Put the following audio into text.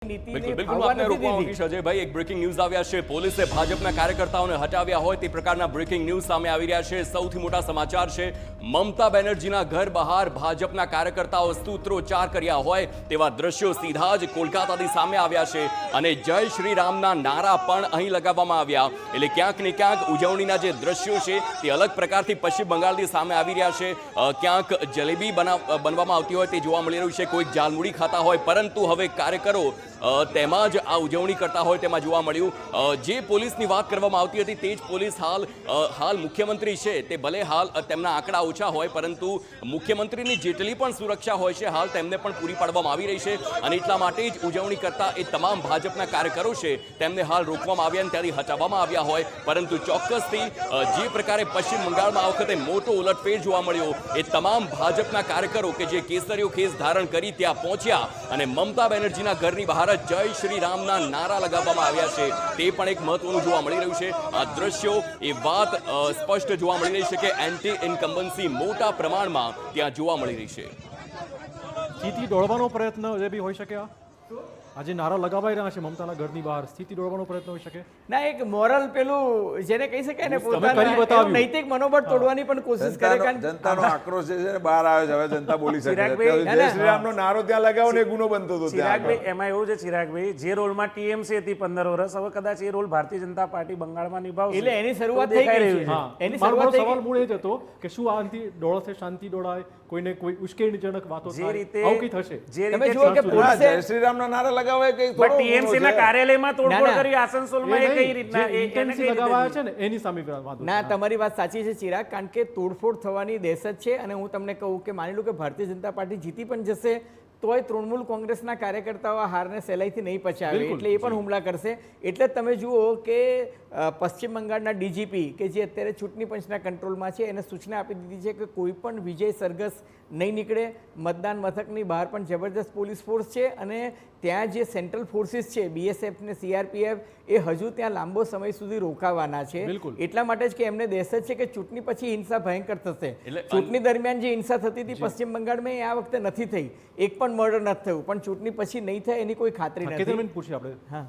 નીતિને ફાવવા નથી દીધી। અજયભાઈ, એક બ્રેકિંગ ન્યૂઝ આવ્યા છે। પોલીસે ભાજપના કાર્યકર્તાઓને હટાવ્યા હોય તે પ્રકારના બ્રેકિંગ ન્યૂઝ સામે આવી રહ્યા છે। સૌથી મોટા સમાચાર છે, મમતા બેનર્જીના ઘર બહાર ભાજપના કાર્યકર્તાઓ સૂત્રોચ્ચાર કર્યા હોય તેવા દ્રશ્યો સીધા જ કોલકાતાથી સામે આવ્યા છે અને જય શ્રી રામના નારા પણ અહીં લગાવવામાં આવ્યા। એટલે ક્યાંક ને ક્યાંક ઉજવણીના જે દ્રશ્યો છે તે અલગ પ્રકારથી પશ્ચિમ બંગાળથી સામે આવી રહ્યા છે। ક્યાંક જલેબી બનવામાં આવતી હોય તે જોવા મળી રહ્યું છે, કોઈક જાલમુડી ખાતા હોય, પરંતુ હવે કાર્યકરો તેમાં જ આ ઉજવણી કરતા હોય તેમાં જોવા મળ્યું। જે પોલીસની વાત કરવામાં આવતી હતી તે જ પોલીસ હાલ મુખ્યમંત્રી છે તે ભલે હાલ તેમના આંકડા ઓછા હોય, પરંતુ મુખ્યમંત્રીની જેટલી પણ સુરક્ષા હોય છે હાલ તેમને પણ પૂરી પાડવામાં આવી રહી છે અને એટલા માટે જ ઉજવણી કરતા એ તમામ ભાજપના કાર્યકરો છે તેમને હાલ રોકવામાં આવ્યા અને ત્યાંથી હટાવવામાં આવ્યા હોય, પરંતુ ચોક્કસથી જે પ્રકારે પશ્ચિમ બંગાળમાં આ વખતે મોટો ઉલટફેર જોવા મળ્યો, એ તમામ ભાજપના કાર્યકરો કે જે કેસરીયો ખેસ ધારણ કરી ત્યાં પહોંચ્યા અને મમતા બેનર્જીના ઘરની બહાર જય શ્રી રામના નારા લગાવવામાં આવ્યા છે તે પણ એક મહત્વનું જોવા મળી રહ્યું છે। આ દ્રશ્યો એ વાત સ્પષ્ટ જોવા મળી રહી છે કે એન્ટી ઇન્કમ્બન્સી મોટા પ્રમાણમાં ત્યાં જોવા મળી રહી છે। સ્થિતિ દોડવાનો પ્રયત્ન જે બી હોઈ શકે, આજે નારા લગાવાઈ રહ્યા છે મમતાના ઘરની બહાર, સ્થિતિ દોડવાનો પ્રયત્ન હોઈ શકે ના, એક મોરલ પેલું જેને કહી શકાય ને પોતાના નૈતિક મનોબળ તોડવાની પણ કોશિશ કરે, કારણ જનતાનો આક્રોશ છે બહાર આવે છે, હવે જનતા બોલી શકે છે। જય શ્રી રામનો નારો ત્યાં લગાવો ને ગુનો બનતો હતો। ચિરાગભાઈ, એમાં એવું છે ચિરાગભાઈ, જે રોલમાં ટીએમસી હતી 15 વર્ષ, હવે કદાચ એ રોલ ભારતીય જનતા પાર્ટી બંગાળમાં નિભાવશે, એટલે એની શરૂઆત થઈ ગઈ છે। એની શરૂઆત સવાલ મૂળ એ જ હતો કે શું આનાથી દોડશે, શાંતિ દોડાય, કોઈને કોઈ ઉશ્કેરણીજનક વાતો જે રીતે આવું કઈ થશે? તમે જુઓ કે જય શ્રી રામના નારા લગાવે કઈ ટીએમસી ના કાર્યાલયમાં તોડફોડ કરી આસનસોલમાં એ કઈ રીતના ઇન્ટેન્સી લગાવાયા છે ને એની સામે વાતો। ના, તમારી વાત સાચી છે ચિરાગ, કારણ કે તોડફોડ થવાની દહેશત છે અને હું તમને કહું કે માની લો કે ભારતીય જનતા પાર્ટી જીતી પણ જશે તોય તૃણમૂલ કોંગ્રેસના કાર્યકર્તાઓ હારને સહેલાઈથી નહીં પચાવે, એટલે એ પણ હુમલા કરશે। એટલે તમે જુઓ કે પશ્ચિમ બંગાળના ડીજીપી કે જે અત્યારે ચૂંટણી પંચના કંટ્રોલમાં છે એને સૂચના આપી દીધી છે કે કોઈ પણ વિજય સરઘસ નહીં નીકળે, મતદાન મથકની બહાર પણ જબરદસ્ત પોલીસ ફોર્સ છે અને ત્યાં જે સેન્ટ્રલ ફોર્સિસ છે બીએસએફ ને સીઆરપીએફ એ હજુ ત્યાં લાંબો સમય સુધી રોકાવાના છે। એટલા માટે જ કે એમને દહેશત છે કે ચૂંટણી પછી હિંસા ભયંકર થશે। ચૂંટણી દરમિયાન જે હિંસા થતી હતી પશ્ચિમ બંગાળમાં એ આ વખતે નથી થઈ, એક પણ મર્ડર નથી થયું, પણ ચૂંટણી પછી નહીં થાય એની કોઈ ખાતરી નથી। પૂછીએ આપણે